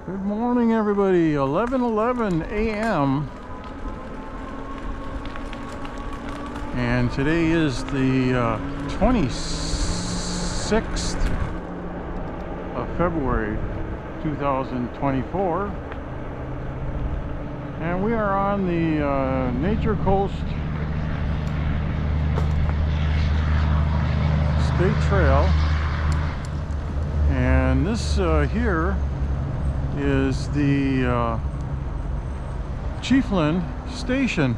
Good morning, everybody. 11:11 a.m. and today is the 26th of February 2024, and we are on the Nature Coast State Trail, and this here is the Chiefland station,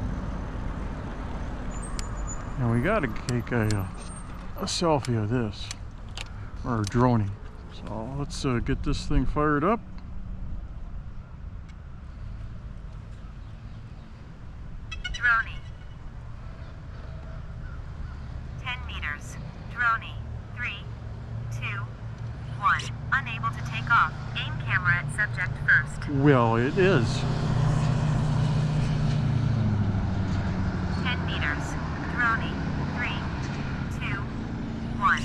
and we got to take a selfie of this, or a drone. So let's get this thing fired up. Drone. 10 meters. Drone. 3, 2, 1. Unable to take off. Aim camera at subject first. Well, it is. 10 meters. Drone. 3, 2, 1.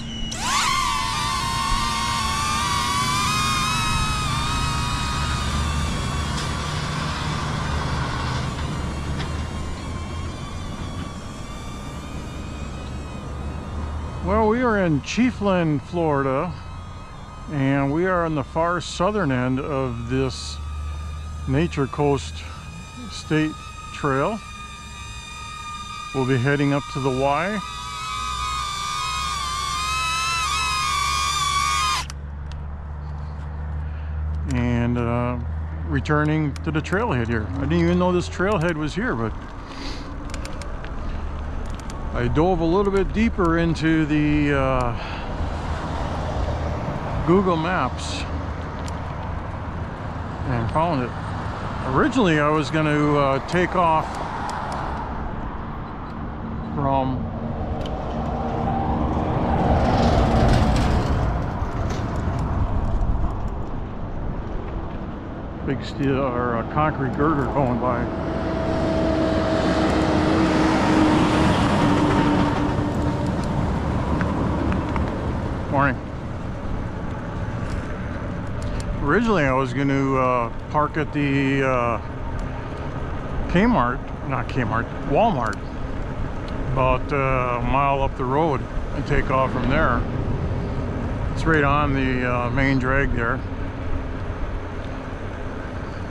Well, we are in Chiefland, Florida, and we are on the far southern end of this Nature Coast State Trail. We'll be heading up to the Y. And returning to the trailhead here. I didn't even know this trailhead was here, but I dove a little bit deeper into the Google Maps and found it. Originally I was going to take off from big steel or a concrete girder going by. Morning. Originally I was going to park at the Walmart, about a mile up the road, and take off from there. It's right on the main drag there.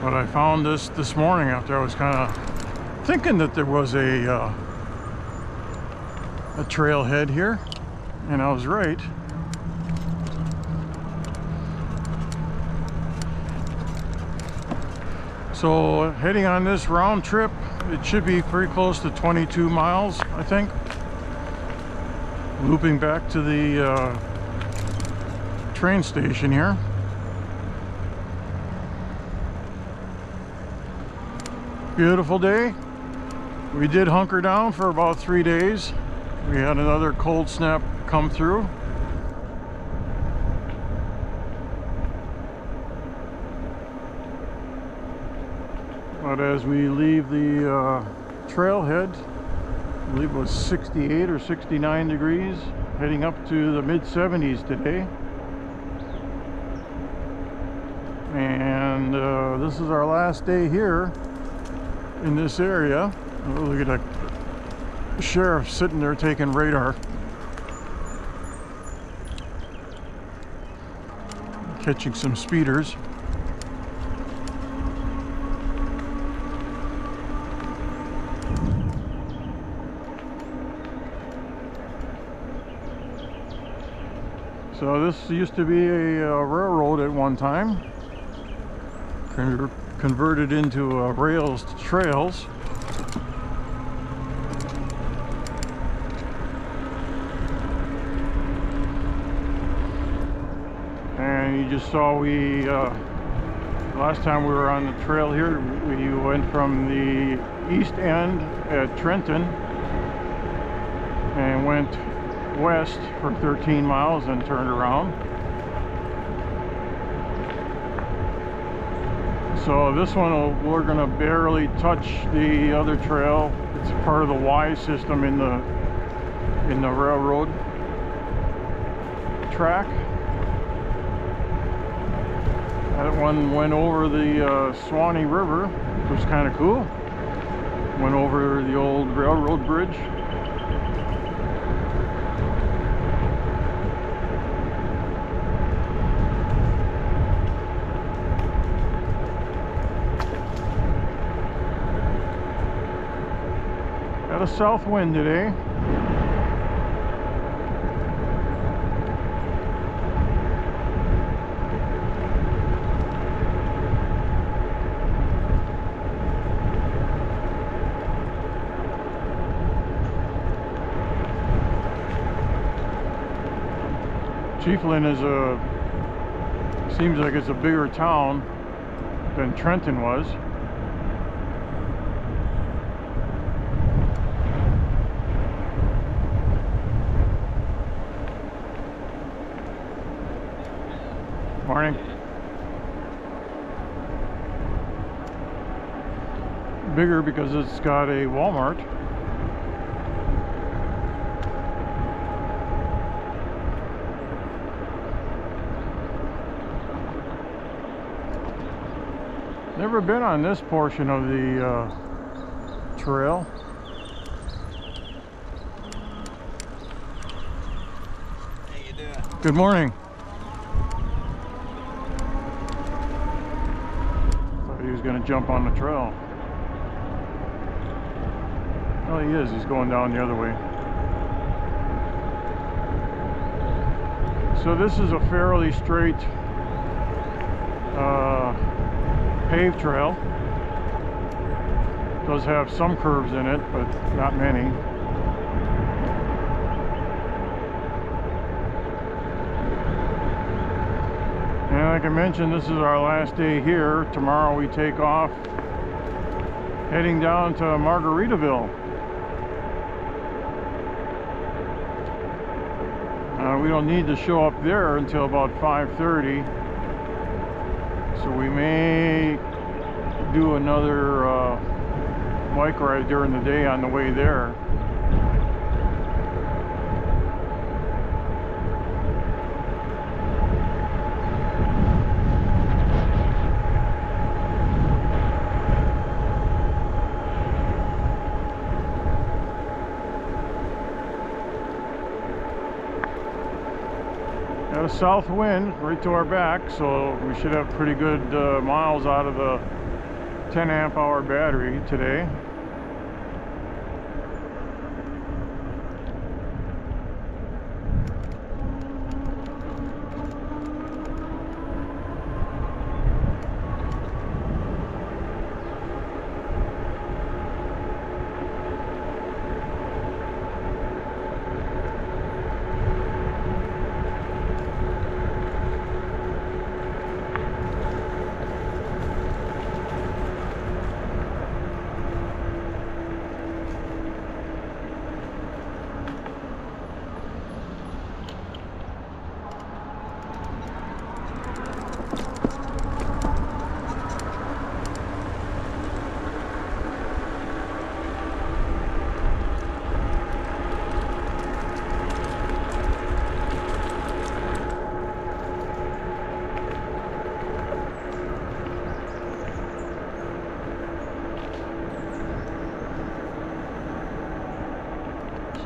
But I found this morning after I was kind of thinking that there was a trailhead here, and I was right. So heading on this round trip, it should be pretty close to 22 miles, I think. Looping back to the train station here. Beautiful day. We did hunker down for about 3 days. We had another cold snap come through. But as we leave the trailhead, I believe it was 68 or 69 degrees, heading up to the mid-70s today. And this is our last day here in this area. Oh, look at that sheriff sitting there taking radar. Catching some speeders. So this used to be a railroad at one time, converted into rails to trails. And you just saw last time we were on the trail here, we went from the east end at Trenton and went west for 13 miles and turned around. So this one we're going to barely touch the other trail. It's part of the Y system in the railroad track. That one went over the Swanee River, which was kind of cool. Went over the old railroad bridge. Got a south wind today. Chiefland is seems like it's a bigger town than Trenton was. Morning. Bigger because it's got a Walmart. Never been on this portion of the trail. How you doing? Good morning. Thought he was going to jump on the trail. Well, he is. He's going down the other way. So this is a fairly straight paved trail. Does have some curves in it, but not many. And like I mentioned, this is our last day here. Tomorrow we take off, heading down to Margaritaville. We don't need to show up there until about 5:30. So we may do another bike ride during the day on the way there. Got a south wind right to our back, so we should have pretty good miles out of the 10 amp hour battery today.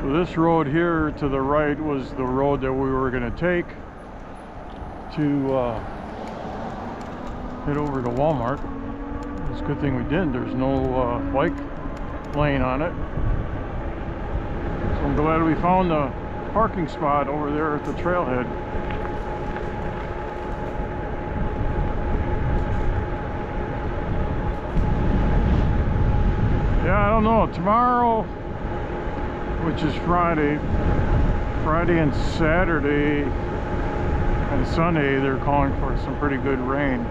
So this road here to the right was the road that we were going to take to head over to Walmart. It's a good thing we didn't. There's no bike lane on it. So I'm glad we found the parking spot over there at the trailhead. Yeah, I don't know. Tomorrow, which is Friday and Saturday and Sunday, they're calling for some pretty good rain.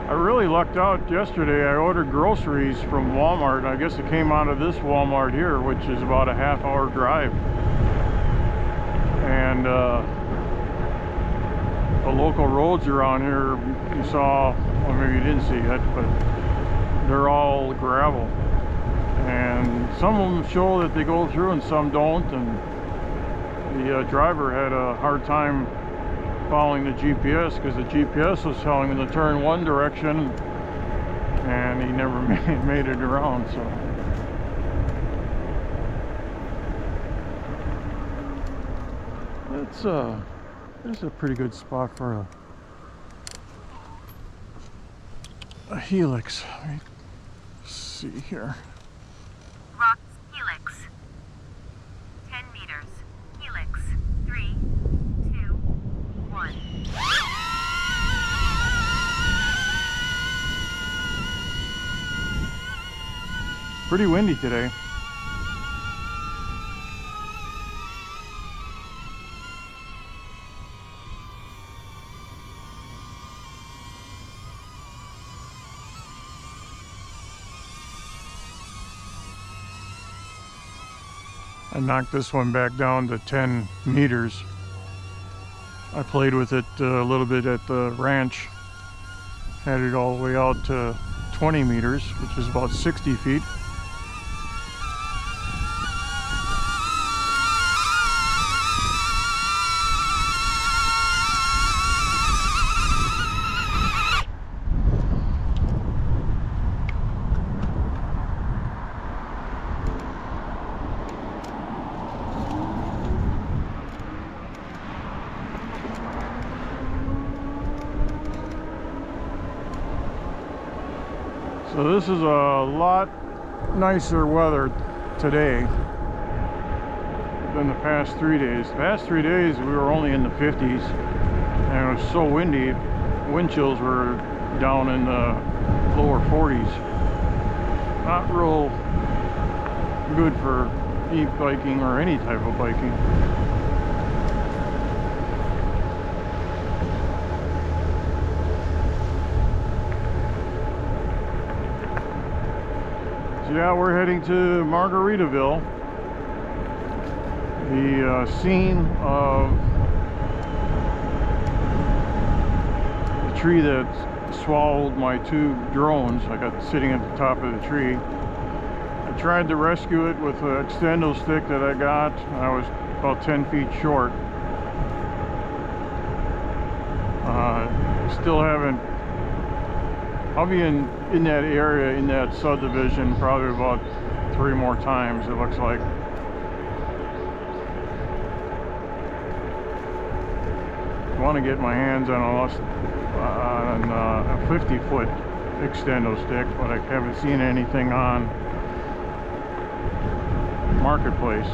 I really lucked out yesterday. I ordered groceries from Walmart. I guess it came out of this Walmart here, which is about a half-hour drive. and the local roads around here, you saw, well, maybe you didn't see it, but they're all gravel, and some of them show that they go through and some don't, and the driver had a hard time following the GPS because the GPS was telling him to turn one direction, and he never made it around. So it's a pretty good spot for a helix. Let me see here. Rocks helix. 10 meters. Helix. 3, 2, 1. Pretty windy today. I knocked this one back down to 10 meters. I played with it a little bit at the ranch. Had it all the way out to 20 meters, which is about 60 feet. So this is a lot nicer weather today than the past 3 days. The past 3 days we were only in the 50s and it was so windy, wind chills were down in the lower 40s. Not real good for e-biking or any type of biking. Yeah, we're heading to Margaritaville, the scene of the tree that swallowed my 2 drones. I got sitting at the top of the tree. I tried to rescue it with an extendo stick that I got. I was about 10 feet short. Still haven't. I'll be in that area, in that subdivision, probably about 3 more times, it looks like. I want to get my hands on a 50-foot extendo stick, but I haven't seen anything on Marketplace.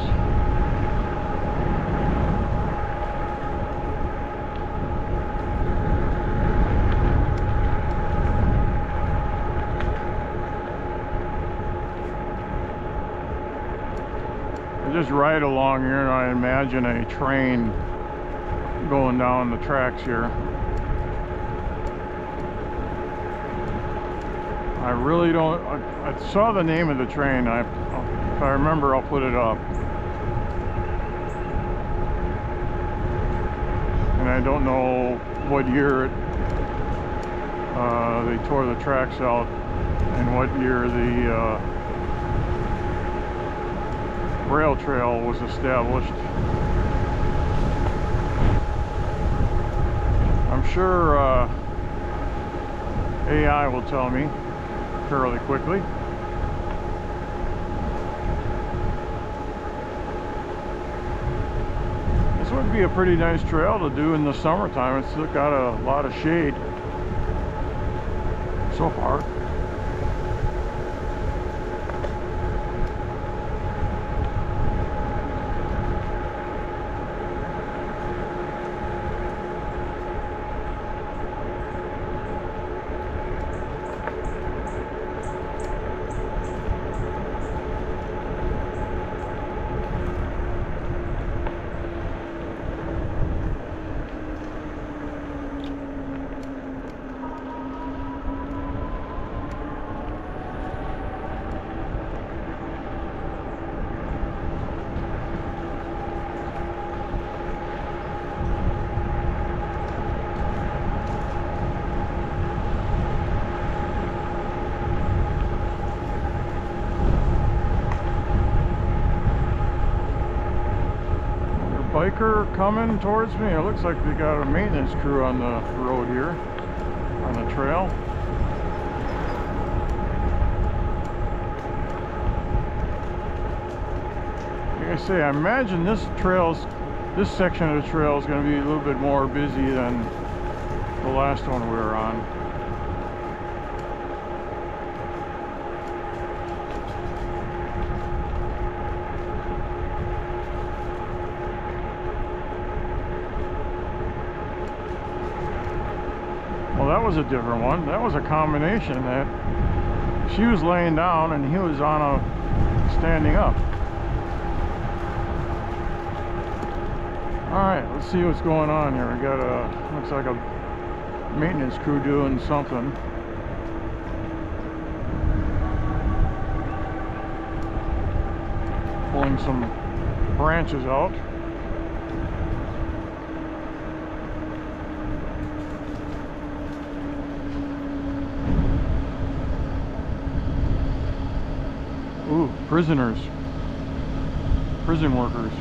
Just ride along here and I imagine a train going down the tracks here. I really don't. I saw the name of the train. If I remember, I'll put it up. And I don't know what year they tore the tracks out and what year the rail trail was established. I'm sure AI will tell me fairly quickly. This would be a pretty nice trail to do in the summertime. It's still got a lot of shade so far. biker coming towards me. It looks like they got a maintenance crew on the road here, on the trail. Like I say, I imagine this section of the trail is going to be a little bit more busy than the last one we were on. Well, that was a different one. That was a combination that she was laying down and he was on a standing up. All right, let's see what's going on here. We got a, looks like a maintenance crew doing something. Pulling some branches out. Ooh, prisoners. Prison workers.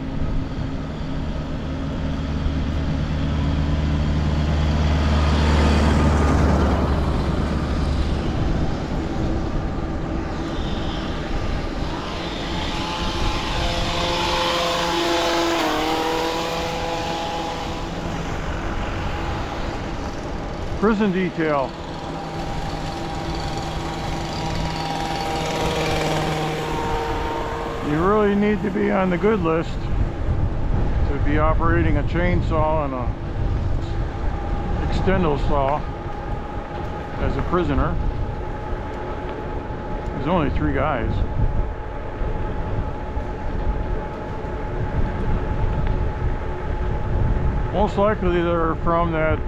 Prison detail. You really need to be on the good list to be operating a chainsaw and a extendo saw as a prisoner. There's only 3 guys. Most likely they're from that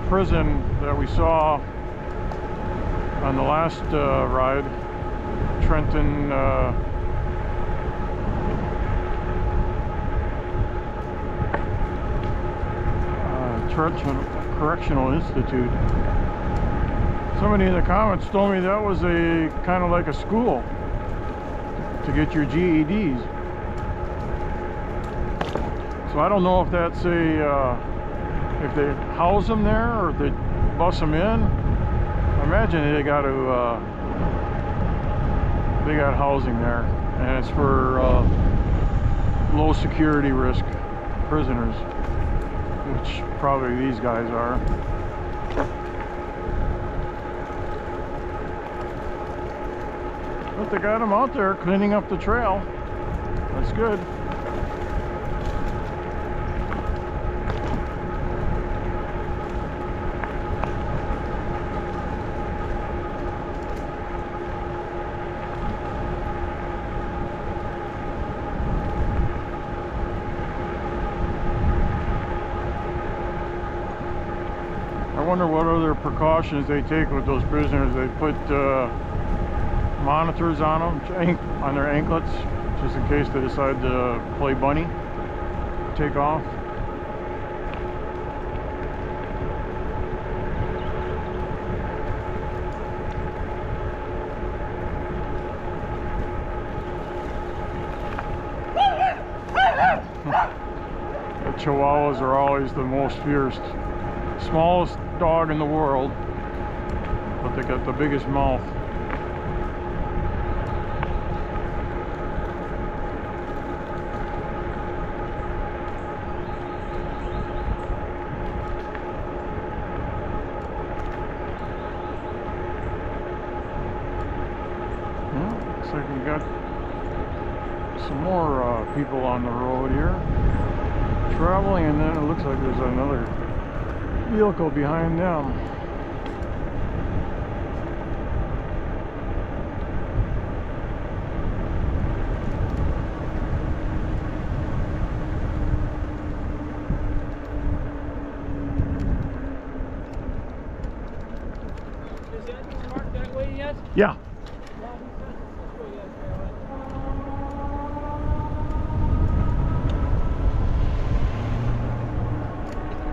prison that we saw on the last ride, Trenton Correctional Institute. Somebody in the comments told me that was a kind of like a school to get your GEDs. So I don't know if that's if they house them there or if they bus them in. I imagine they got housing there, and it's for low security risk prisoners, which probably these guys are. But they got them out there cleaning up the trail. That's good. I wonder what other precautions they take with those prisoners. They put monitors on them, on their anklets, just in case they decide to play bunny, take off. The Chihuahuas are always the most fierce. Smallest dog in the world, but they got the biggest mouth. Well, looks like we got some more people on the road here traveling, and then it looks like there's another vehicle behind them. Is that marked that way yet? Yeah.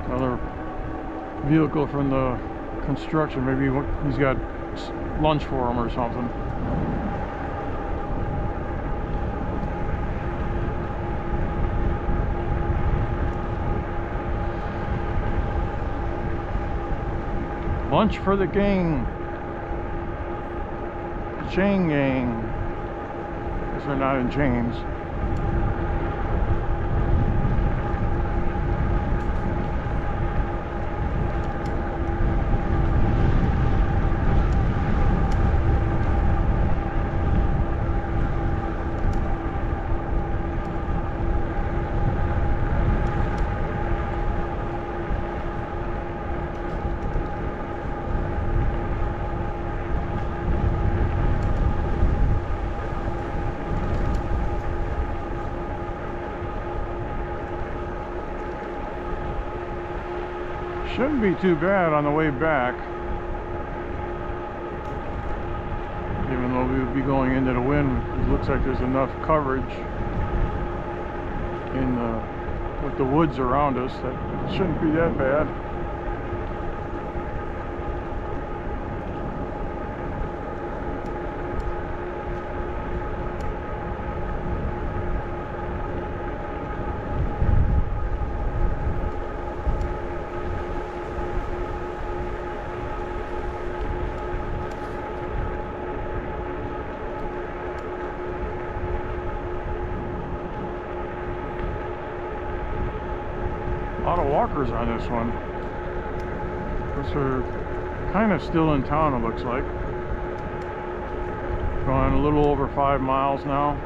Another vehicle from the construction. Maybe he's got lunch for him or something. Lunch for the gang. Chain gang. Guess they're not in chains. Shouldn't be too bad on the way back, even though we would be going into the wind. It looks like there's enough coverage in with the woods around us that it shouldn't be that bad. A lot of walkers on this one. Those are kind of still in town, it looks like. Going a little over 5 miles now.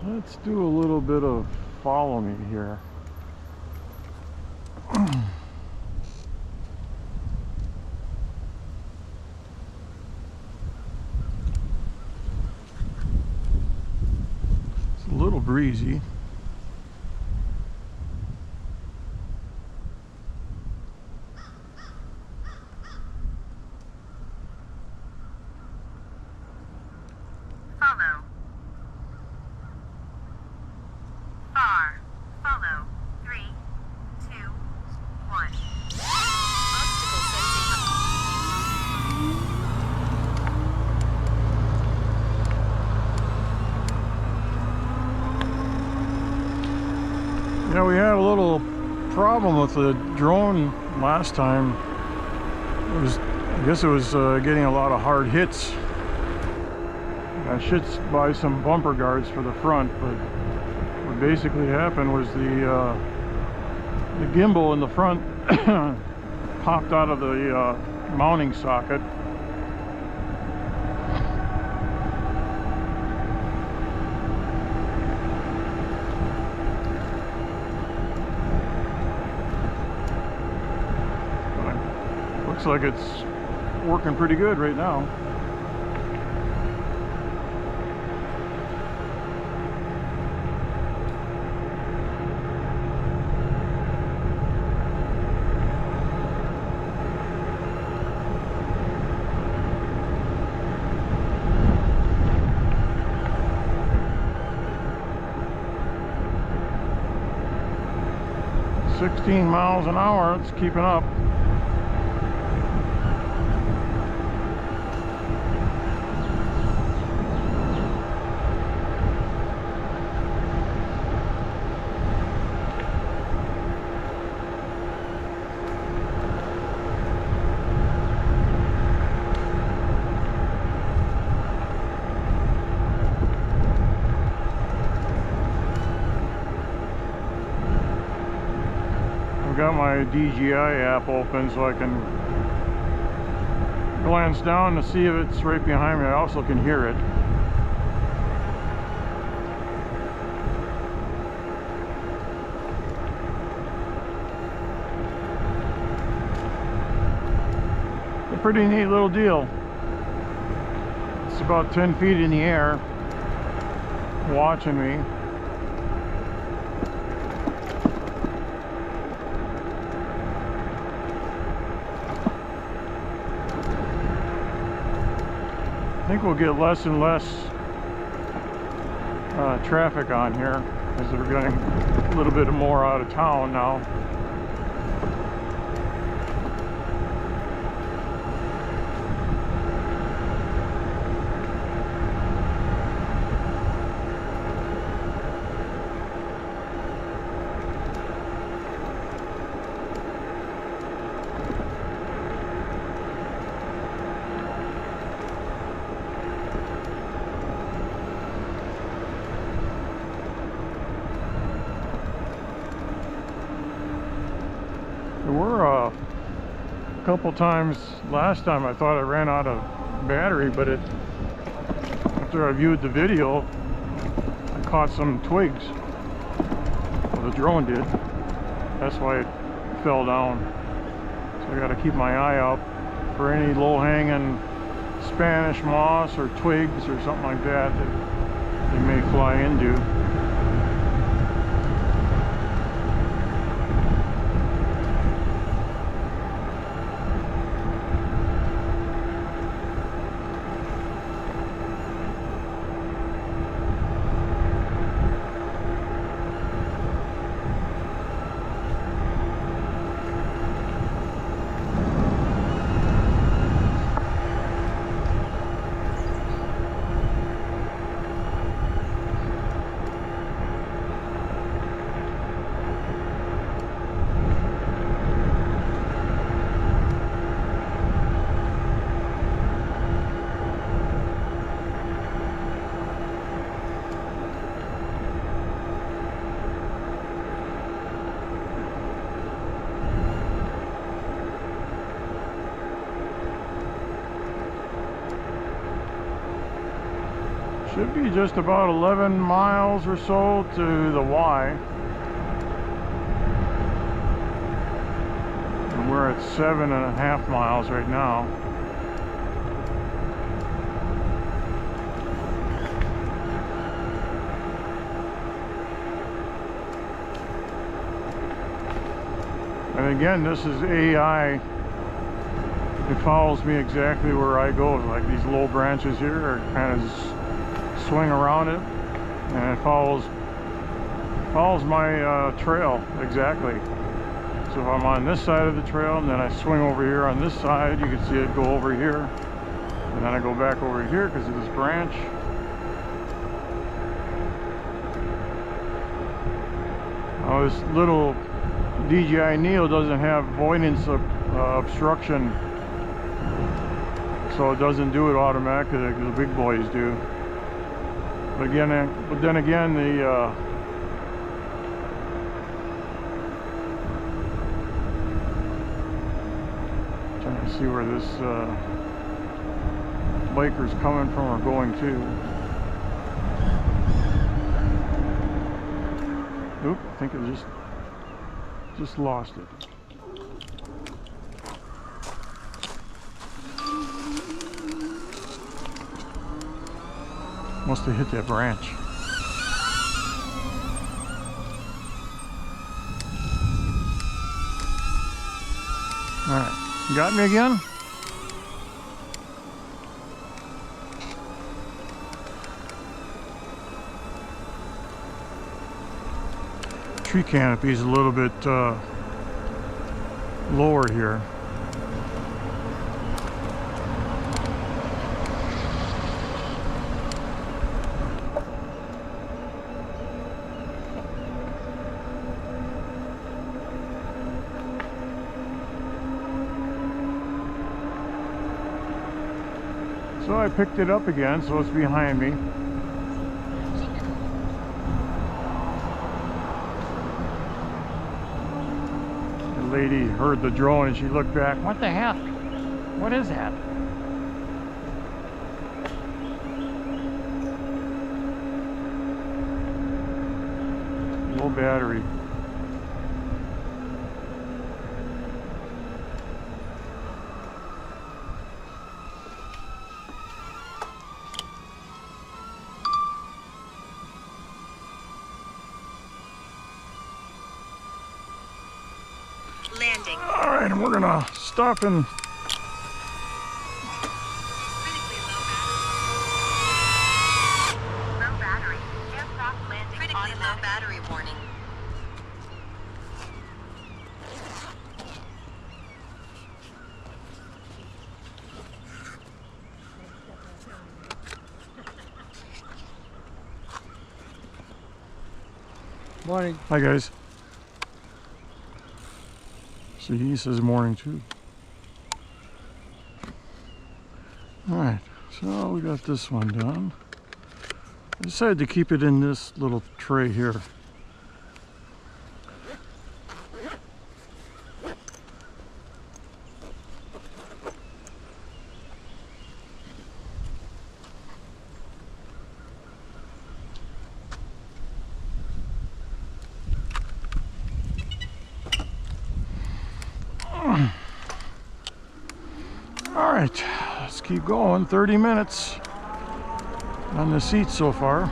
Let's do a little bit of follow me here. breezy. Follow. Far. Follow. 3, 2, 1. Obstacle sensing. Yeah, we had a little problem with the drone last time. I guess it was getting a lot of hard hits. I should buy some bumper guards for the front, but what basically happened was the gimbal in the front popped out of the mounting socket. But looks like it's working pretty good right now. $16 miles an hour, it's keeping up. I've got my DJI app open so I can glance down to see if it's right behind me. I also can hear it. A pretty neat little deal. It's about 10 feet in the air, watching me. I think we'll get less and less traffic on here as we're getting a little bit more out of town now. There were a couple times last time I thought I ran out of battery, but after I viewed the video, I caught some twigs. Well, the drone did. That's why it fell down. So I got to keep my eye out for any low-hanging Spanish moss or twigs or something like that that they may fly into. Should be just about 11 miles or so to the Y. And we're at 7.5 miles right now. And again, this is AI. It follows me exactly where I go. Like these low branches here are kind of swing around it, and it follows my trail exactly. So if I'm on this side of the trail and then I swing over here on this side, you can see it go over here, and then I go back over here because of this branch. Now this little DJI Neo doesn't have avoidance of obstruction, so it doesn't do it automatically like the big boys do. But then again, the trying to see where this biker's coming from or going to. Oop, I think it just lost it. Must have hit that branch. Alright, you got me again? Tree canopy is a little bit lower here. So I picked it up again, so it's behind me. The lady heard the drone and she looked back. What the heck? What is that? Low battery. Landing. All right, and we're gonna stop and Low battery. Aircraft landing. Critically low battery warning. Morning. hi guys. See, he says morning too. All right, so we got this one done. I decided to keep it in this little tray here. All right, let's keep going. 30 minutes on the seat so far.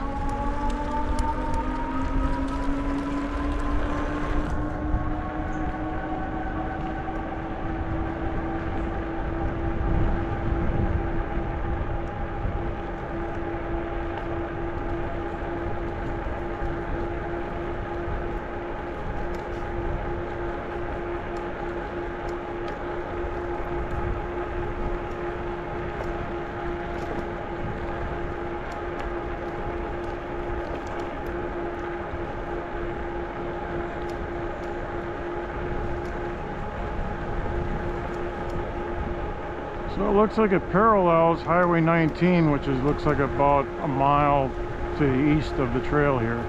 So it looks like it parallels Highway 19, which looks like about a mile to the east of the trail here.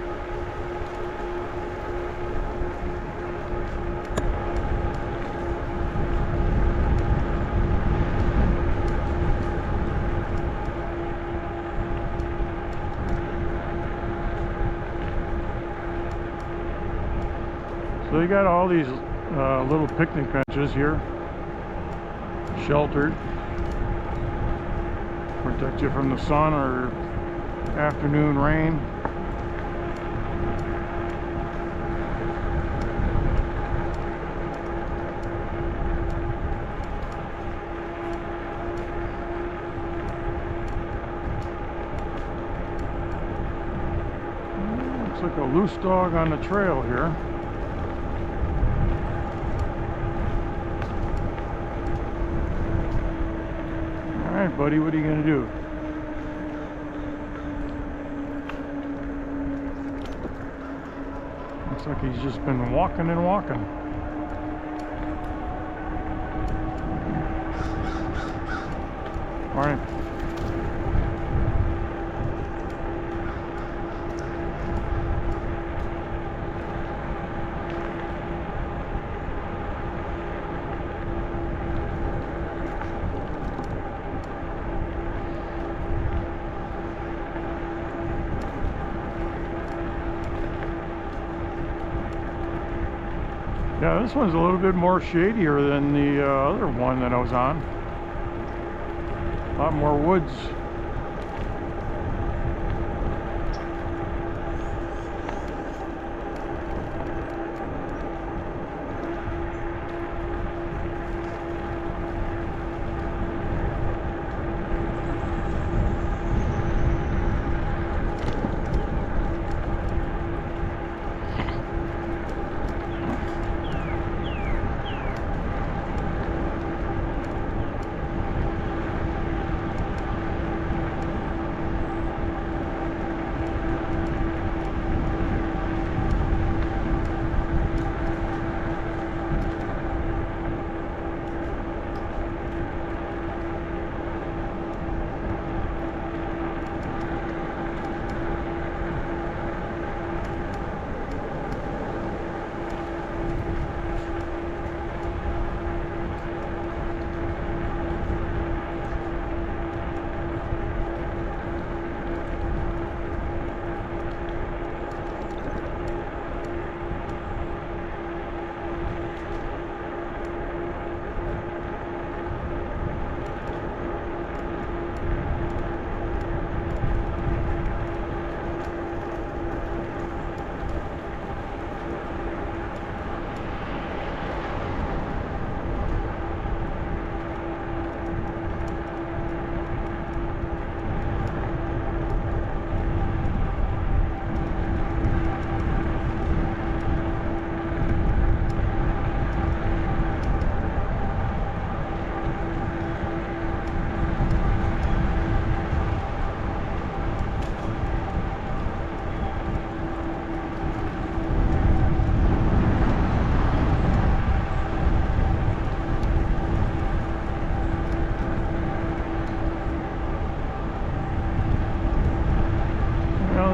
So you got all these little picnic benches here, sheltered, protect you from the sun or afternoon rain. Looks like a loose dog on the trail here. All right, buddy, what are you gonna do? Looks like he's just been walking and walking. All right. Yeah, this one's a little bit more shadier than the other one that I was on. A lot more woods.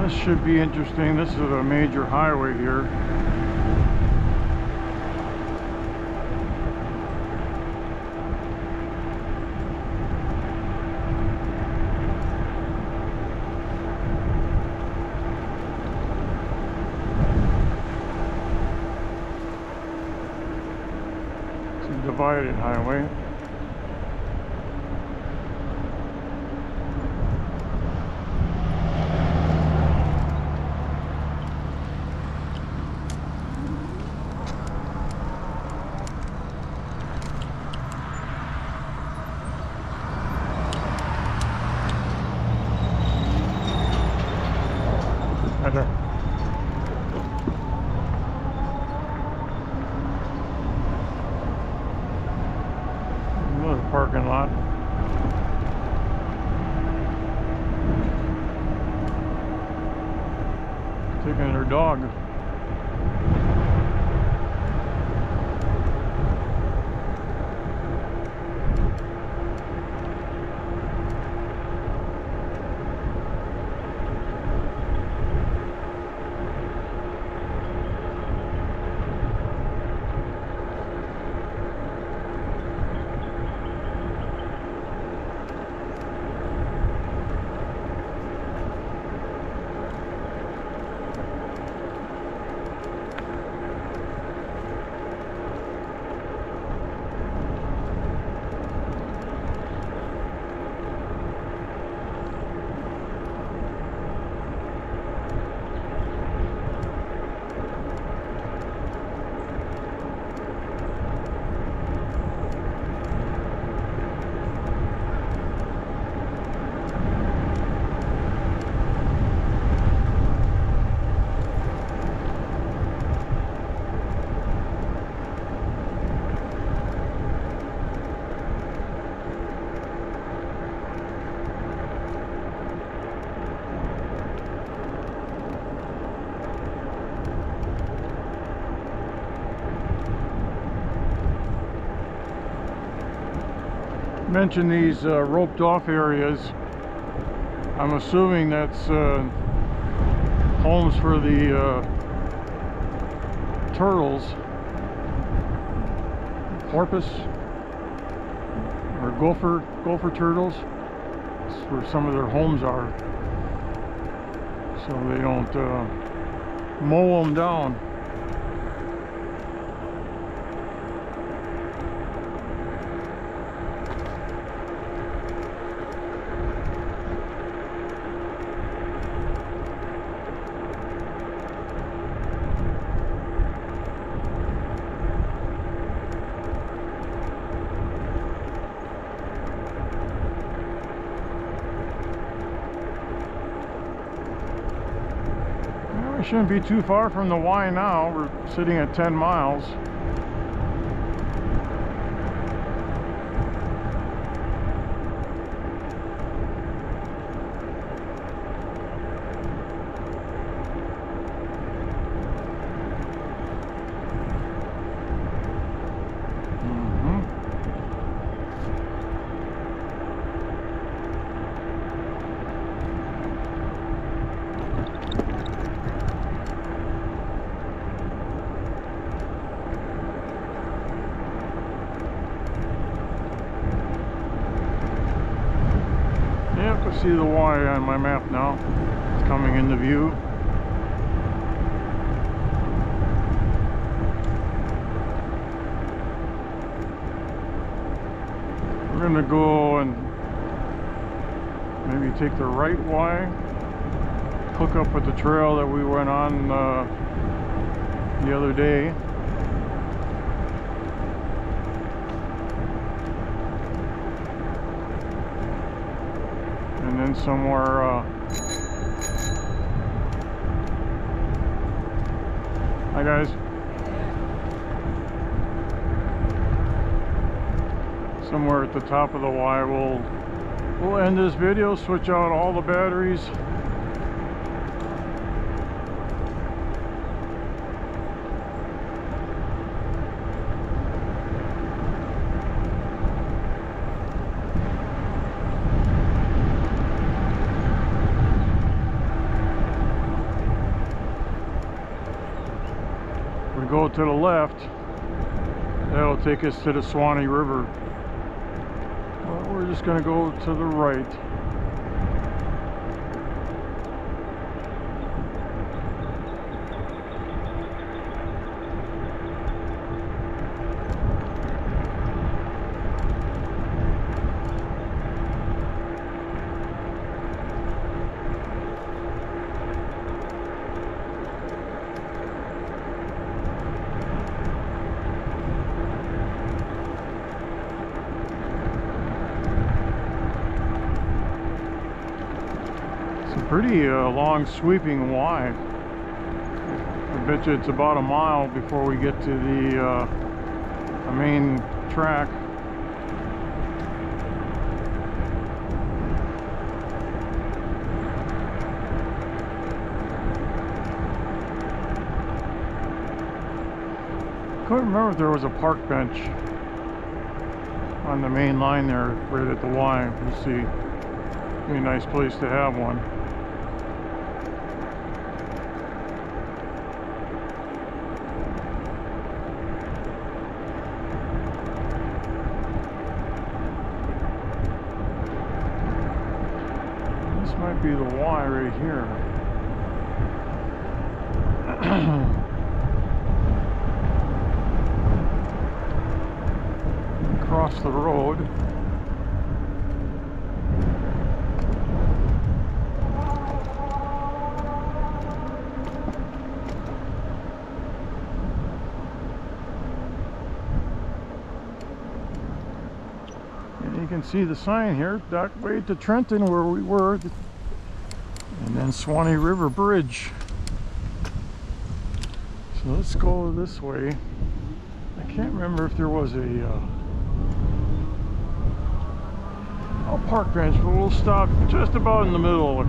This should be interesting. This is a major highway here. It's a divided highway. Another parking lot. Taking their dog. mention these roped off areas. I'm assuming that's homes for the turtles, porpoise or gopher turtles. That's where some of their homes are, so they don't mow them down. Shouldn't be too far from the Y now. We're sitting at 10 miles. I see the Y on my map now. It's coming into view. We're gonna go and maybe take the right Y, hook up with the trail that we went on the other day. And then somewhere hi guys, somewhere at the top of the Y we'll end this video, switch out all the batteries. Go to the left, that'll take us to the Swanee River. Well, we're just going to go to the right. Pretty long sweeping Y. I bet you it's about a mile before we get to the main track. Couldn't remember if there was a park bench on the main line there right at the Y. We'll see. Be a nice place to have one. Might be the Y right here. Across the road. And you can see the sign here, that way to Trenton where we were. And then Swanee River Bridge. So let's go this way. I can't remember if there was a park bench, but we'll stop just about in the middle. A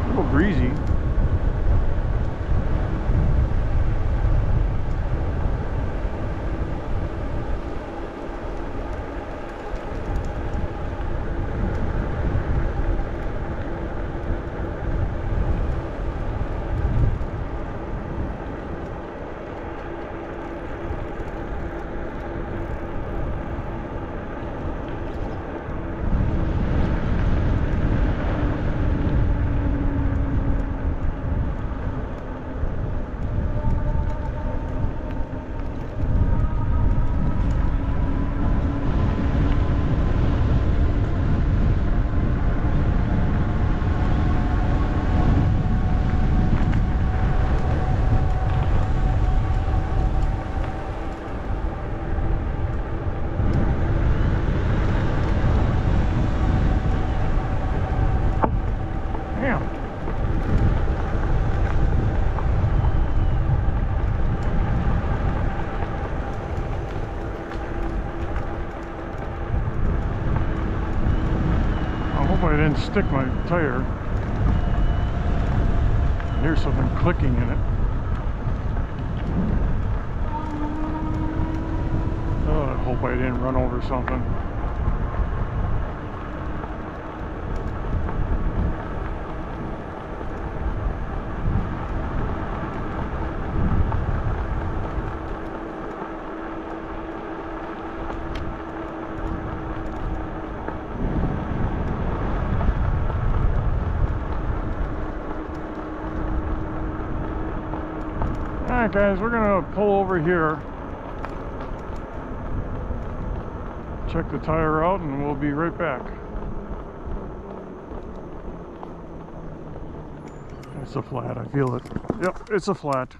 little breezy. didn't stick my tire. Here's something clicking in it. Oh, I hope I didn't run over something. Alright guys, we're gonna pull over here, check the tire out, and we'll be right back. It's a flat, I feel it. Yep, it's a flat.